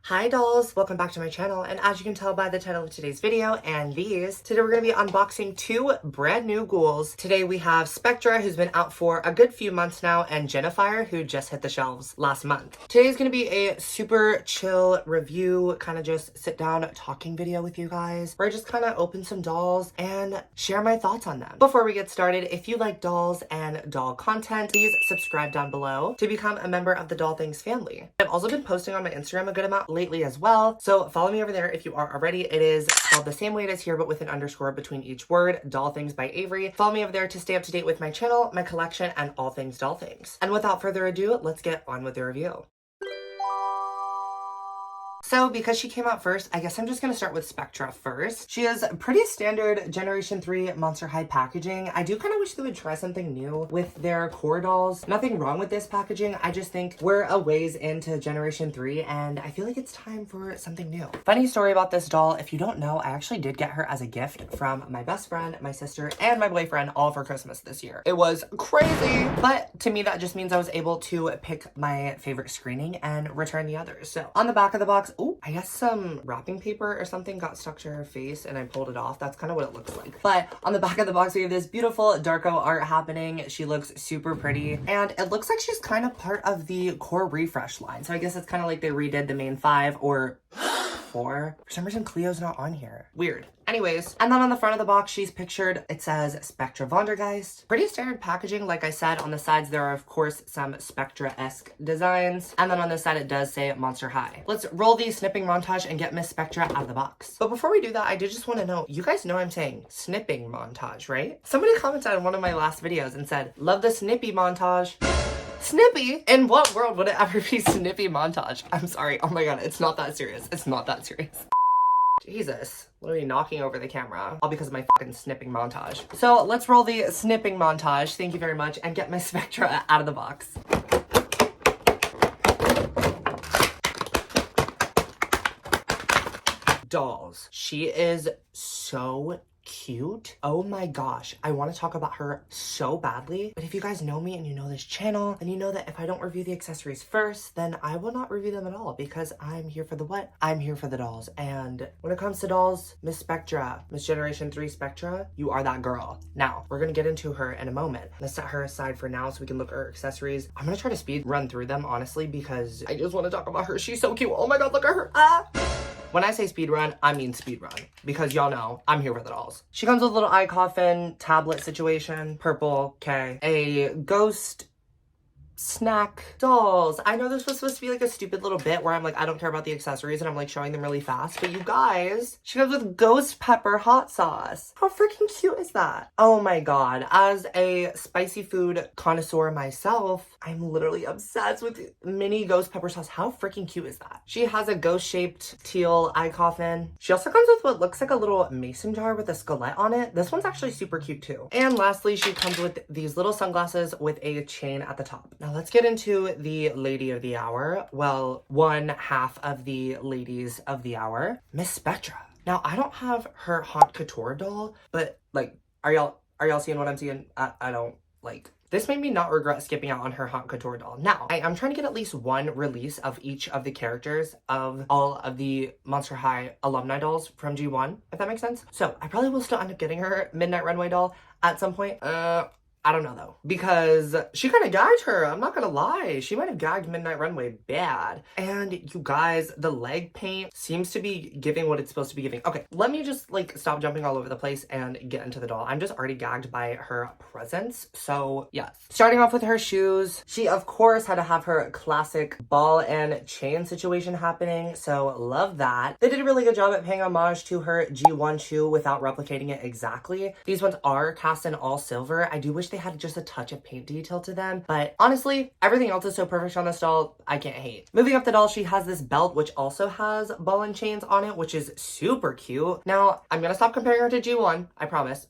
Hi dolls, welcome back to my channel, and as you can tell by the title of today's video and these, today we're going to be unboxing two brand new ghouls. Today we have Spectra, who's been out for a good few months now, and Jinafire, who just hit the shelves last month. Today's going to be a super chill review, kind of just sit down talking video with you guys, where I just kind of open some dolls and share my thoughts on them. Before we get started, if you like dolls and doll content, please subscribe down below to become a member of the Doll Things family. I've also been posting on my Instagram a good amount lately as well, so follow me over there if you are already. It is spelled the same way it is here, but with an underscore between each word. Doll Things by Avery. Follow me over there to stay up to date with my channel, my collection, and all things doll things. And without further ado, let's get on with the review. So because she came out first, I guess I'm just going to start with Spectra first. She has pretty standard Generation 3 Monster High packaging. I do kind of wish they would try something new with their core dolls. Nothing wrong with this packaging. I just think we're a ways into Generation 3 and I feel like it's time for something new. Funny story about this doll, if you don't know, I actually did get her as a gift from my best friend, my sister, and my boyfriend all for Christmas this year. It was crazy, but to me that just means I was able to pick my favorite screening and return the others. So on the back of the box, oh, I guess some wrapping paper or something got stuck to her face and I pulled it off. That's kind of what it looks like. But on the back of the box, we have this beautiful Darko art happening. She looks super pretty and it looks like she's kind of part of the core refresh line. So I guess it's kind of like they redid the main 5 or 4. For some reason, Cleo's not on here. Weird. Anyways, and then on the front of the box, she's pictured, it says Spectra Vondergeist. Pretty standard packaging. Like I said, on the sides, there are, of course, some Spectra-esque designs. And then on the side, it does say Monster High. Let's roll the snipping montage and get Miss Spectra out of the box. But before we do that, I did just want to know, you guys know I'm saying snipping montage, right? Somebody commented on one of my last videos and said, love the snippy montage. Snippy? In what world would it ever be snippy montage? I'm sorry. Oh my god, it's not that serious. It's not that serious. Jesus, literally knocking over the camera, all because of my fucking snipping montage. So let's roll the snipping montage, thank you very much, and get my Spectra out of the box. Dolls. She is so cute. Oh my gosh, I want to talk about her so badly, but if you guys know me and you know this channel, then you know that if I don't review the accessories first, then I will not review them at all, because I'm here for the what? I'm here for the dolls. And when it comes to dolls, Miss Spectra, Miss Generation 3 Spectra, you are that girl. Now, we're gonna get into her in a moment. Let's set her aside for now so we can look at her accessories. I'm gonna try to speed run through them, honestly, because I just want to talk about her. She's so cute. Oh my god, look at her. Ah! When I say speed run, I mean speed run, because y'all know I'm here for the dolls. She comes with a little eye coffin, tablet situation, purple, okay, a ghost snack dolls. I know this was supposed to be like a stupid little bit where I'm like, I don't care about the accessories and I'm like showing them really fast, but you guys, she comes with ghost pepper hot sauce. How freaking cute is that? Oh my god, as a spicy food connoisseur myself, I'm literally obsessed with mini ghost pepper sauce. How freaking cute is that? She has a ghost shaped teal eye coffin. She also comes with what looks like a little mason jar with a skelet on it. This one's actually super cute too. And lastly, she comes with these little sunglasses with a chain at the top. Now let's get into the lady of the hour. Well, one half of the ladies of the hour, Miss Spectra. Now I don't have her Haute Couture doll, but like, are y'all seeing what I'm seeing? I don't like. This made me not regret skipping out on her Haute Couture doll. Now, I'm trying to get at least one release of each of the characters of all of the Monster High alumni dolls from G1, if that makes sense. So I probably will still end up getting her Midnight Runway doll at some point. I don't know though, because she kind of gagged her. I'm not gonna lie. She might have gagged Midnight Runway bad. And you guys, the leg paint seems to be giving what it's supposed to be giving. Okay, let me just like stop jumping all over the place and get into the doll. I'm just already gagged by her presence. So yeah, starting off with her shoes. She of course had to have her classic ball and chain situation happening. So love that. They did a really good job at paying homage to her G1 shoe without replicating it exactly. These ones are cast in all silver. I do wish they had just a touch of paint detail to them, but honestly, everything else is so perfect on this doll, I can't hate. Moving up the doll, she has this belt which also has ball and chains on it, which is super cute. Now, I'm gonna stop comparing her to G1, I promise.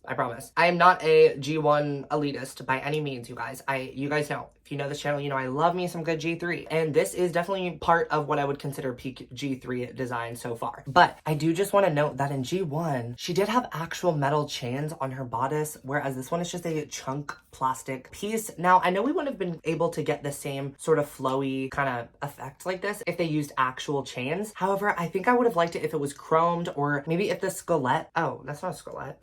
I am not a G1 elitist by any means, you guys. You guys know. If you know this channel, you know I love me some good G3. And this is definitely part of what I would consider peak G3 design so far. But I do just want to note that in G1, she did have actual metal chains on her bodice, whereas this one is just a chunk plastic piece. Now, I know we wouldn't have been able to get the same sort of flowy kind of effect like this if they used actual chains. However, I think I would have liked it if it was chromed, or maybe if the skelet, oh, that's not a skelet.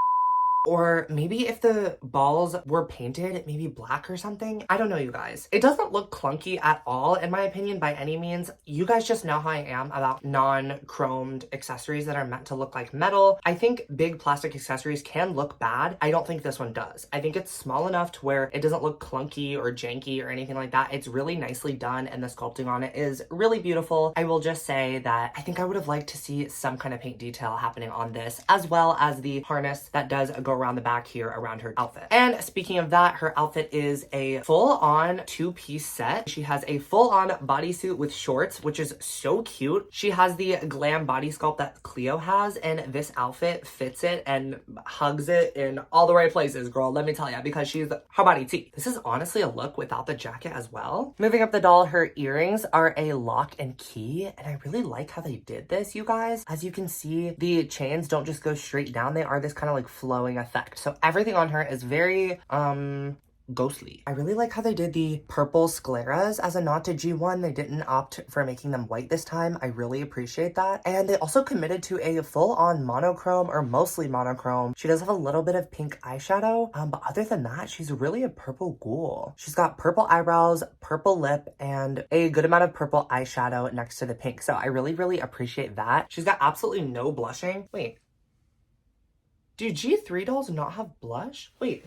Or maybe if the balls were painted, maybe black or something. I don't know, you guys. It doesn't look clunky at all, in my opinion, by any means. You guys just know how I am about non-chromed accessories that are meant to look like metal. I think big plastic accessories can look bad. I don't think this one does. I think it's small enough to where it doesn't look clunky or janky or anything like that. It's really nicely done, and the sculpting on it is really beautiful. I will just say that I think I would have liked to see some kind of paint detail happening on this, as well as the harness that does go around the back here around her outfit. And speaking of that, her outfit is a full-on two-piece set. She has a full-on bodysuit with shorts, which is so cute. She has the glam body sculpt that Cleo has, and this outfit fits it and hugs it in all the right places, girl, let me tell ya, because she's her body T. This is honestly a look without the jacket as well. Moving up the doll, her earrings are a lock and key, and I really like how they did this, you guys. As you can see, the chains don't just go straight down. They are this kind of like flowing effect. So everything on her is very, ghostly. I really like how they did the purple scleras as a nod to G1. They didn't opt for making them white this time. I really appreciate that. And they also committed to a full-on monochrome, or mostly monochrome. She does have a little bit of pink eyeshadow, but other than that, she's really a purple ghoul. She's got purple eyebrows, purple lip, and a good amount of purple eyeshadow next to the pink. So I really, really appreciate that. She's got absolutely no blushing. Wait. Do G3 dolls not have blush? Wait,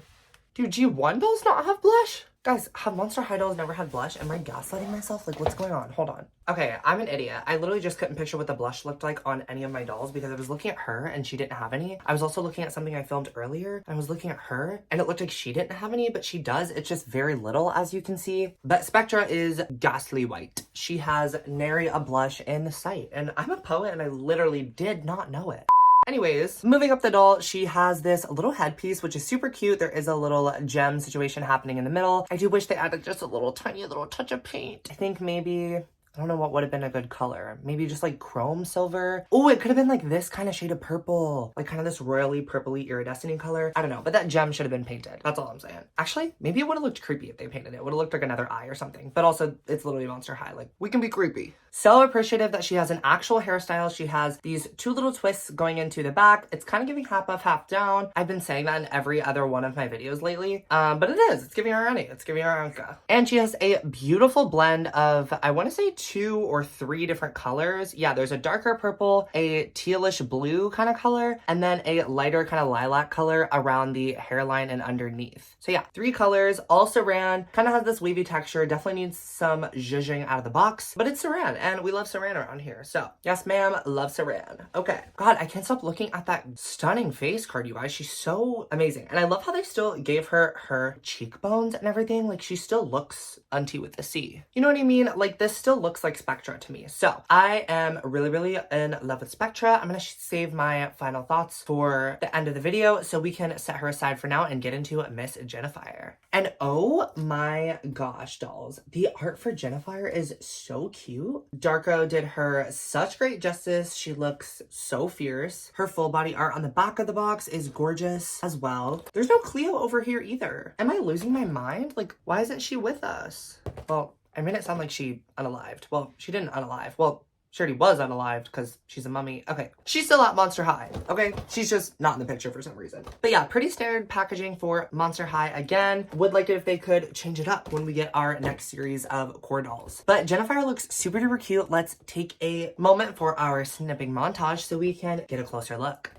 do G1 dolls not have blush? Guys, have Monster High dolls never had blush? Am I gaslighting myself? Like, what's going on? Hold on. Okay, I'm an idiot. I literally just couldn't picture what the blush looked like on any of my dolls because I was looking at her and she didn't have any. I was also looking at something I filmed earlier. I was looking at her and it looked like she didn't have any, but she does. It's just very little, as you can see. But Spectra is ghastly white. She has nary a blush in sight. And I'm a poet and I literally did not know it. Anyways, moving up the doll, she has this little headpiece, which is super cute. There is a little gem situation happening in the middle. I do wish they added just a little tiny little touch of paint. I think maybe, I don't know what would have been a good color. Maybe just like chrome silver. Oh, it could have been like this kind of shade of purple. Like kind of this royally purpley iridescent color. I don't know, but that gem should have been painted. That's all I'm saying. Actually, maybe it would have looked creepy if they painted it. It would have looked like another eye or something. But also, it's literally Monster High. Like, we can be creepy. So appreciative that she has an actual hairstyle. She has these two little twists going into the back. It's kind of giving half up, half down. I've been saying that in every other one of my videos lately. But it is. It's giving her Annie. It's giving her Anka. And she has a beautiful blend of, I want to say 2 or 3 different colors. Yeah, there's a darker purple, a tealish blue kind of color, and then a lighter kind of lilac color around the hairline and underneath. So yeah, 3 colors, all saran. Kind of has this wavy texture. Definitely needs some zhuzhing out of the box, but it's saran. And we love saran around here. So yes, ma'am, love saran. Okay. God, I can't stop looking at that stunning face card, you guys. She's so amazing. And I love how they still gave her cheekbones and everything. Like, she still looks auntie with a C. You know what I mean? Like, this still looks like Spectra to me. So I am really, really in love with Spectra. I'm going to save my final thoughts for the end of the video so we can set her aside for now and get into Miss Jinafire. And oh my gosh, dolls. The art for Jinafire is so cute. Darko did her such great justice. She looks so fierce. Her full body art on the back of the box is gorgeous as well. There's no Cleo over here either. Am I losing my mind? Like, why isn't she with us? Well, I made it sound like she unalived. Well, she didn't unalive. Well, she already was unalived because she's a mummy. Okay, she's still at Monster High, okay? She's just not in the picture for some reason. But yeah, pretty standard packaging for Monster High again. Would like it if they could change it up when we get our next series of core dolls. But Jinafire looks super duper cute. Let's take a moment for our snipping montage so we can get a closer look.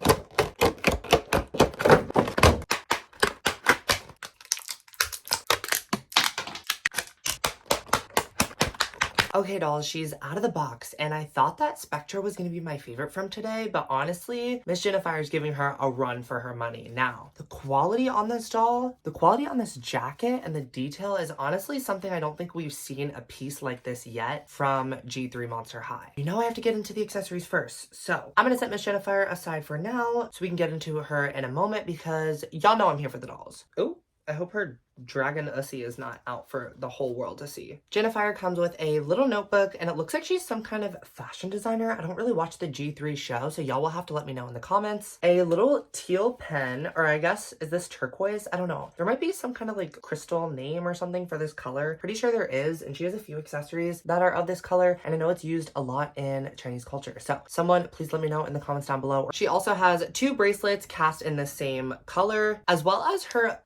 Okay, dolls, she's out of the box, and I thought that Spectra was going to be my favorite from today, but honestly, Miss Jinafire is giving her a run for her money. Now, the quality on this doll, the quality on this jacket, and the detail is honestly something I don't think we've seen a piece like this yet from G3 Monster High. You know I have to get into the accessories first, so I'm going to set Miss Jinafire aside for now so we can get into her in a moment because y'all know I'm here for the dolls. Oh, I hope her Dragon Ussy is not out for the whole world to see. Jinafire comes with a little notebook, and it looks like she's some kind of fashion designer. I don't really watch the G3 show, so y'all will have to let me know in the comments. A little teal pen, or I guess, is this turquoise? I don't know. There might be some kind of like crystal name or something for this color. Pretty sure there is, and she has a few accessories that are of this color, and I know it's used a lot in Chinese culture. So someone please let me know in the comments down below. She also has 2 bracelets cast in the same color, as well as her,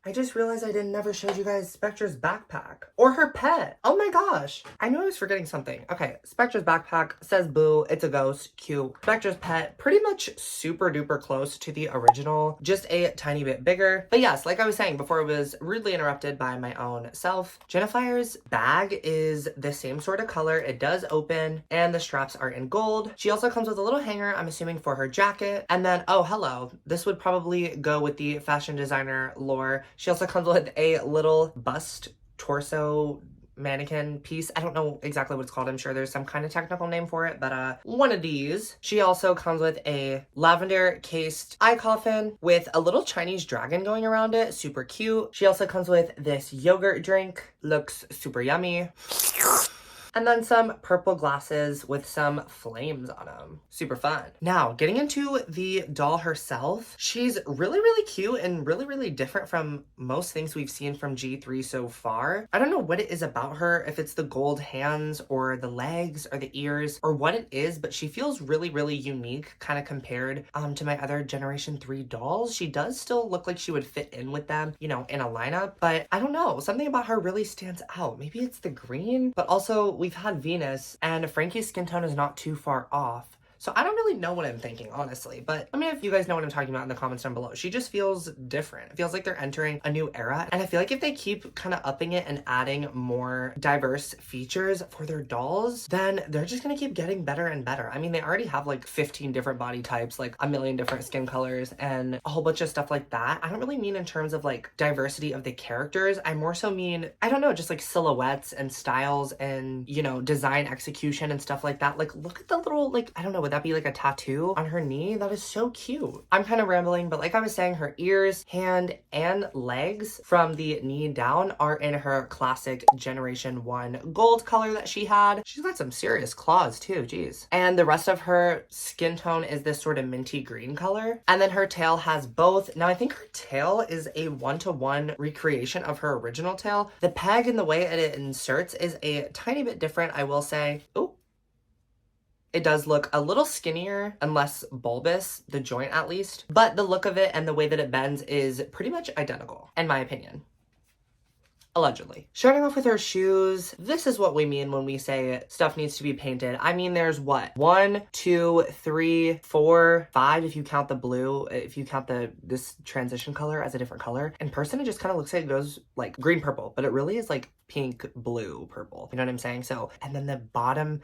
I just realized I never showed you guys Spectra's backpack or her pet. Oh my gosh. I knew I was forgetting something. Okay, Spectra's backpack says boo, it's a ghost, cute. Spectra's pet, pretty much super duper close to the original, just a tiny bit bigger. But yes, like I was saying before, I was rudely interrupted by my own self. Jinafire's bag is the same sort of color. It does open, and the straps are in gold. She also comes with a little hanger, I'm assuming for her jacket. And then, oh, hello. This would probably go with the fashion designer lore. She also comes with a little bust torso mannequin piece. I don't know exactly what it's called. I'm sure there's some kind of technical name for it, but one of these. She also comes with a lavender cased eye coffin with a little Chinese dragon going around it. Super cute. She also comes with this yogurt drink. Looks super yummy. And then some purple glasses with some flames on them. Super fun. Now, getting into the doll herself, she's really, really cute and really, really different from most things we've seen from G3 so far. I don't know what it is about her, if it's the gold hands or the legs or the ears or what it is, but she feels really, really unique kind of compared to my other Generation 3 dolls. She does still look like she would fit in with them, you know, in a lineup, but I don't know. Something about her really stands out. Maybe it's the green, but also we've had Venus, and Frankie's skin tone is not too far off. So I don't really know what I'm thinking, honestly, but let me know if you guys know what I'm talking about in the comments down below. She just feels different. It feels like they're entering a new era, and I feel like if they keep kind of upping it and adding more diverse features for their dolls, then they're just gonna keep getting better and better. I mean, they already have like 15 different body types, like a million different skin colors, and a whole bunch of stuff like that. I don't really mean in terms of like diversity of the characters. I more so mean, I don't know, just like silhouettes and styles and, you know, design execution and stuff like that. Like, look at the little, like, I don't know, would that be like a tattoo on her knee? That is so cute. I'm kind of rambling, but like I was saying, her ears, hand, and legs from the knee down are in her classic Generation 1 gold color that she had. She's got some serious claws too, geez. And the rest of her skin tone is this sort of minty green color. And then her tail has both. Now I think her tail is a 1-to-1 recreation of her original tail. The peg and the way it inserts is a tiny bit different, I will say. Ooh. It does look a little skinnier and less bulbous, the joint at least, but the look of it and the way that it bends is pretty much identical, in my opinion. Allegedly. Starting off with her shoes, this is what we mean when we say stuff needs to be painted. I mean, there's what? 1, 2, 3, 4, 5 if you count the blue, if you count this transition color as a different color. In person, it just kind of looks like it goes like green purple, but it really is like pink, blue, purple. You know what I'm saying? So, and then the bottom,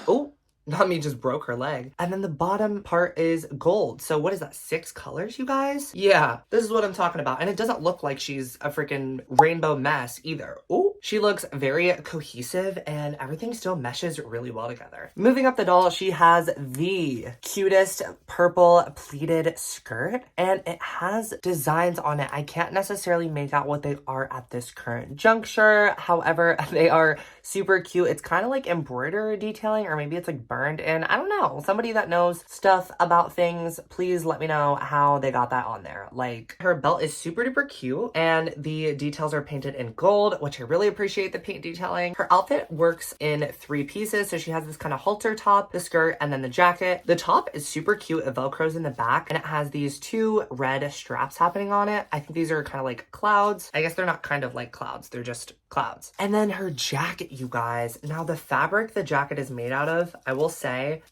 oh, Nami just broke her leg. And then the bottom part is gold. So what is that, 6 colors, you guys? Yeah, this is what I'm talking about. And it doesn't look like she's a freaking rainbow mess either. Ooh, she looks very cohesive and everything still meshes really well together. Moving up the doll, she has the cutest purple pleated skirt and it has designs on it. I can't necessarily make out what they are at this current juncture. However, they are super cute. It's kind of like embroidery detailing, or maybe it's like burned in. I don't know. Somebody that knows stuff about things, please let me know how they got that on there. Like, her belt is super duper cute and the details are painted in gold, which I really appreciate the paint detailing. Her outfit works in 3 pieces. So she has this kind of halter top, the skirt, and then the jacket. The top is super cute. It velcros in the back and it has these 2 red straps happening on it. I think these are kind of like clouds. I guess they're not kind of like clouds. They're just clouds. And then her jacket, you guys. Now the fabric the jacket is made out of, I will say,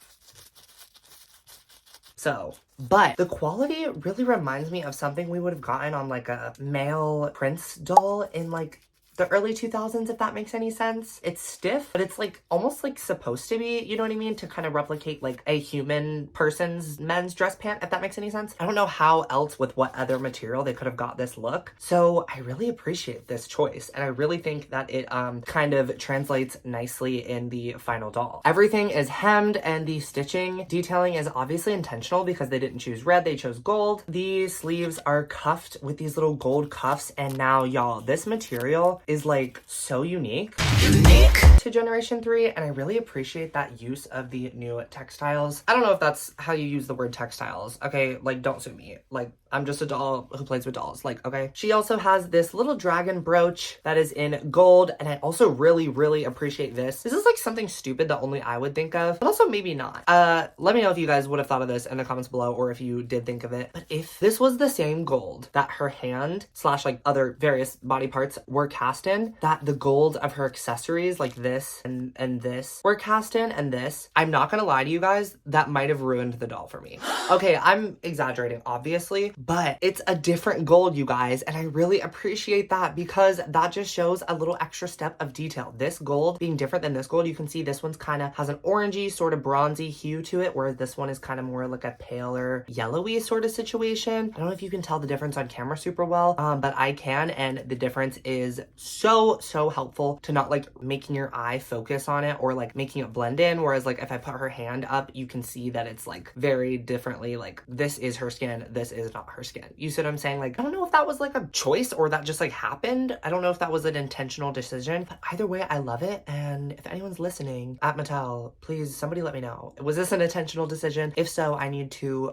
but the quality really reminds me of something we would have gotten on like a male Prince doll in like the early 2000s, if that makes any sense. It's stiff, but it's like almost like supposed to be, you know what I mean? To kind of replicate like a human person's men's dress pant, if that makes any sense. I don't know how else with what other material they could have got this look. So I really appreciate this choice. And I really think that it kind of translates nicely in the final doll. Everything is hemmed and the stitching detailing is obviously intentional because they didn't choose red, they chose gold. The sleeves are cuffed with these little gold cuffs, and now y'all, this material is like so unique to Generation 3, and I really appreciate that use of the new textiles. I don't know if that's how you use the word textiles, okay? Like, don't sue me. Like, I'm just a doll who plays with dolls, like, okay? She also has this little dragon brooch that is in gold, and I also really appreciate this. This is like something stupid that only I would think of, but also maybe not. Let me know if you guys would have thought of this in the comments below, or if you did think of it. But if this was the same gold that her hand slash like other various body parts were cast in, that the gold of her accessories like this and this were cast in, and this, I'm not gonna lie to you guys, that might have ruined the doll for me. Okay, I'm exaggerating obviously, but it's a different gold, you guys, and I really appreciate that because that just shows a little extra step of detail. This gold being different than this gold, you can see this one's kind of has an orangey sort of bronzy hue to it, whereas this one is kind of more like a paler yellowy sort of situation. I don't know if you can tell the difference on camera super well, but I can, and the difference is so helpful to not like making your eye focus on it or like making it blend in, whereas like if I put her hand up, you can see that it's like very differently, like this is her skin, this is not her skin. You see what I'm saying? Like, I don't know if that was like a choice or that just like happened. I don't know if that was an intentional decision, but either way, I love it. And if anyone's listening at Mattel, please somebody let me know. Was this an intentional decision? If so, I need to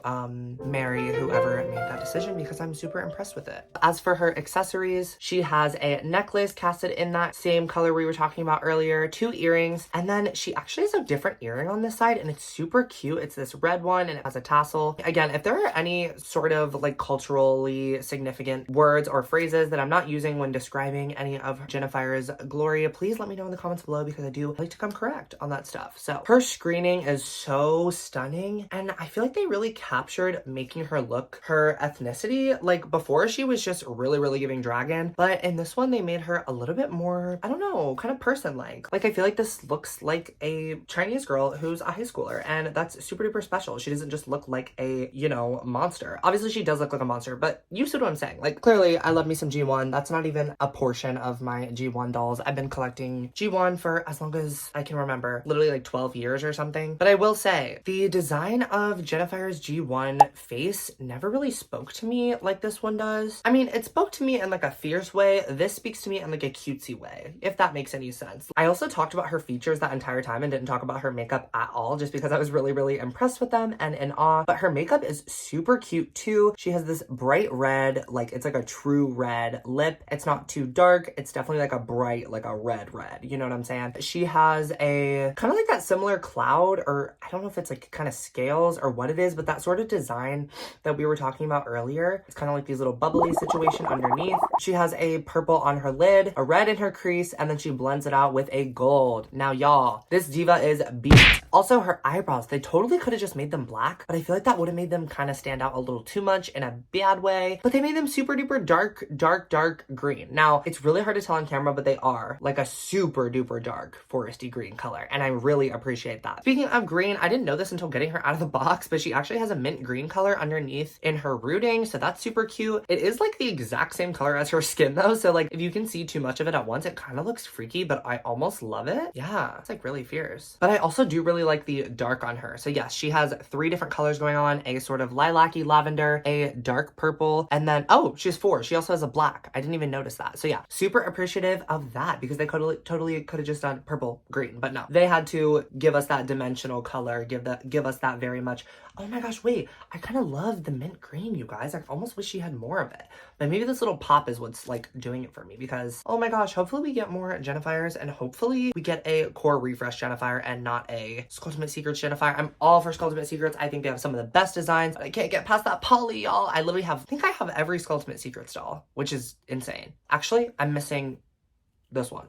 marry whoever made that decision because I'm super impressed with it. As for her accessories, she has a necklace casted in that same color we were talking about earlier, 2 earrings, and then she actually has a different earring on this side, and it's super cute. It's this red one and it has a tassel. Again, if there are any sort of like culturally significant words or phrases that I'm not using when describing any of Jinafire's glory, please let me know in the comments below because I do like to come correct on that stuff. So her screening is so stunning, and I feel like they really captured making her look her ethnicity. Like before she was just really giving dragon, but in this one they made her a little bit more, I don't know, kind of person-like. Like I feel like this looks like a Chinese girl who's a high schooler, and that's super duper special. She doesn't just look like a, you know, monster. Obviously she does look like a monster, but you see what I'm saying. Like clearly I love me some G1. That's not even a portion of my G1 dolls. I've been collecting G1 for as long as I can remember, literally like 12 years or something. But I will say the design of Jinafire's G1 face never really spoke to me like this one does. I mean, it spoke to me in like a fierce way. This speaks to me in like a cutesy way, if that makes any sense. I also talked about her features that entire time and didn't talk about her makeup at all, just because I was really impressed with them and in awe. But her makeup is super cute too. She has this bright red, like it's like a true red lip. It's not too dark. It's definitely like a bright, like a red, you know what I'm saying? She has a kind of like that similar cloud, or I don't know if it's like kind of scales or what it is, but that sort of design that we were talking about earlier. It's kind of like these little bubbly situation underneath. She has a purple on her lid, a red in her crease, and then she blends it out with a gold. Now y'all, this diva is beat. Also her eyebrows, they totally could have just made them black, but I feel like that would have made them kind of stand out a little too much in a bad way, but they made them super duper dark green. Now it's really hard to tell on camera, but they are like a super duper dark foresty green color, and I really appreciate that. Speaking of green, I didn't know this until getting her out of the box, but she actually has a mint green color underneath in her rooting, so that's super cute. It is like the exact same color as her skin though, so like if you can see too much of it at once, it kind of looks freaky, but I almost love it. Yeah, it's like really fierce. But I also do really like the dark on her. So yes, she has 3 different colors going on, a sort of lilac-y lavender, a dark purple, and then, oh, she has 4. She also has a black. I didn't even notice that. So yeah, super appreciative of that because they totally could have just done purple, green, but no. They had to give us that dimensional color, give us that very much. Oh my gosh, wait, I kind of love the mint green, you guys. I almost wish she had more of it. But maybe this little pop is what's like doing it for me because, oh my gosh, hopefully we get more Jinafires and hopefully we get a core refresh Jinafire and not a Skulltimate Secrets Jinafire. I'm all for Skulltimate Secrets. I think they have some of the best designs, but I can't get past that poly, y'all. I literally think I have every Skulltimate Secrets doll, which is insane. Actually, I'm missing this one.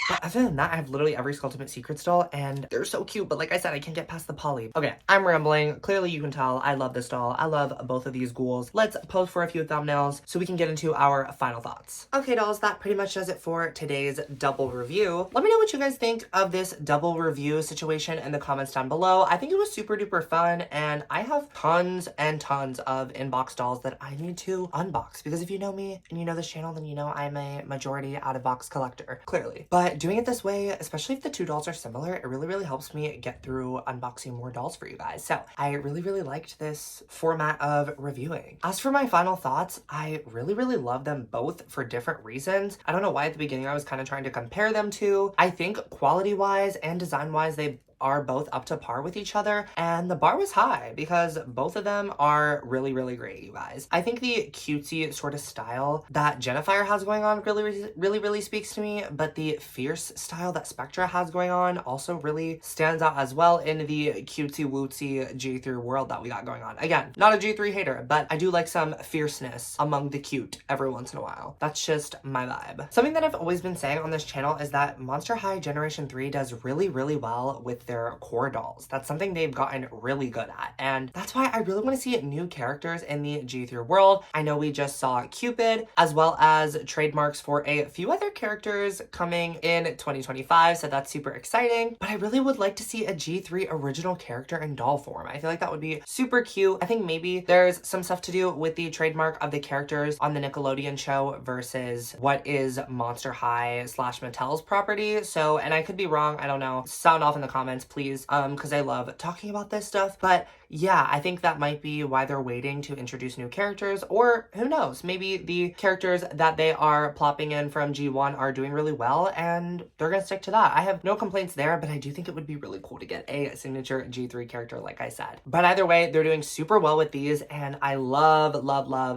But other than that, I have literally every Skulltimate Secrets doll, and they're so cute, but like I said, I can't get past the poly. Okay, I'm rambling. Clearly you can tell I love this doll. I love both of these ghouls. Let's pose for a few thumbnails so we can get into our final thoughts. Okay, dolls, that pretty much does it for today's double review. Let me know what you guys think of this double review situation in the comments down below. I think it was super duper fun, and I have tons and tons of inbox dolls that I need to unbox, because if you know me and you know this channel, then you know I'm a majority out of box collector, clearly. But doing it this way, especially if the two dolls are similar, it really helps me get through unboxing more dolls for you guys. So I really liked this format of reviewing. As for my final thoughts, I really love them both for different reasons. I don't know why at the beginning I was kind of trying to compare them to. I think quality wise and design wise, they are both up to par with each other, and the bar was high because both of them are really great, you guys. I think the cutesy sort of style that Jinafire has going on really speaks to me, but the fierce style that Spectra has going on also really stands out as well in the cutesy wootsy G3 world that we got going on. Again, not a G3 hater, but I do like some fierceness among the cute every once in a while. That's just my vibe. Something that I've always been saying on this channel is that Monster High Generation 3 does really well with their core dolls. That's something they've gotten really good at, and that's why I really want to see new characters in the G3 world. I know we just saw Cupid, as well as trademarks for a few other characters coming in 2025, so that's super exciting. But I really would like to see a G3 original character in doll form. I feel like that would be super cute. I think maybe there's some stuff to do with the trademark of the characters on the Nickelodeon show versus what is Monster High / Mattel's property. So, and I could be wrong, I don't know. Sound off in the comments, please, because I love talking about this stuff. But yeah, I think that might be why they're waiting to introduce new characters, or who knows, maybe the characters that they are plopping in from G1 are doing really well and they're gonna stick to that. I have no complaints there, but I do think it would be really cool to get a signature G3 character, like I said. But either way, they're doing super well with these, and I love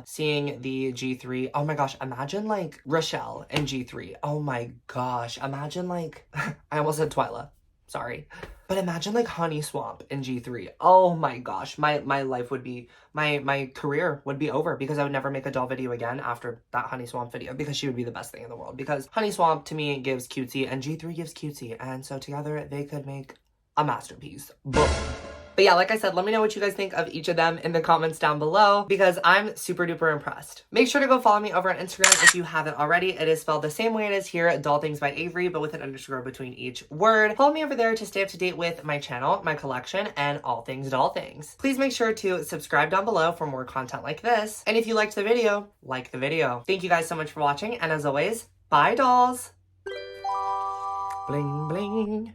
seeing the G3. Oh my gosh, imagine like Rochelle in G3. Oh my gosh, imagine like I almost said Twyla, sorry. But imagine like Honey Swamp in G3. Oh my gosh, my life would be, my career would be over, because I would never make a doll video again after that Honey Swamp video, because she would be the best thing in the world. Because Honey Swamp to me gives cutesy and G3 gives cutesy, and so together they could make a masterpiece. Boom. But yeah, like I said, let me know what you guys think of each of them in the comments down below, because I'm super duper impressed. Make sure to go follow me over on Instagram if you haven't already. It is spelled the same way it is here, Doll Things by Avery, but with an underscore between each word. Follow me over there to stay up to date with my channel, my collection, and all things doll things. Please make sure to subscribe down below for more content like this. And if you liked the video, like the video. Thank you guys so much for watching, and as always, bye dolls! Bling bling.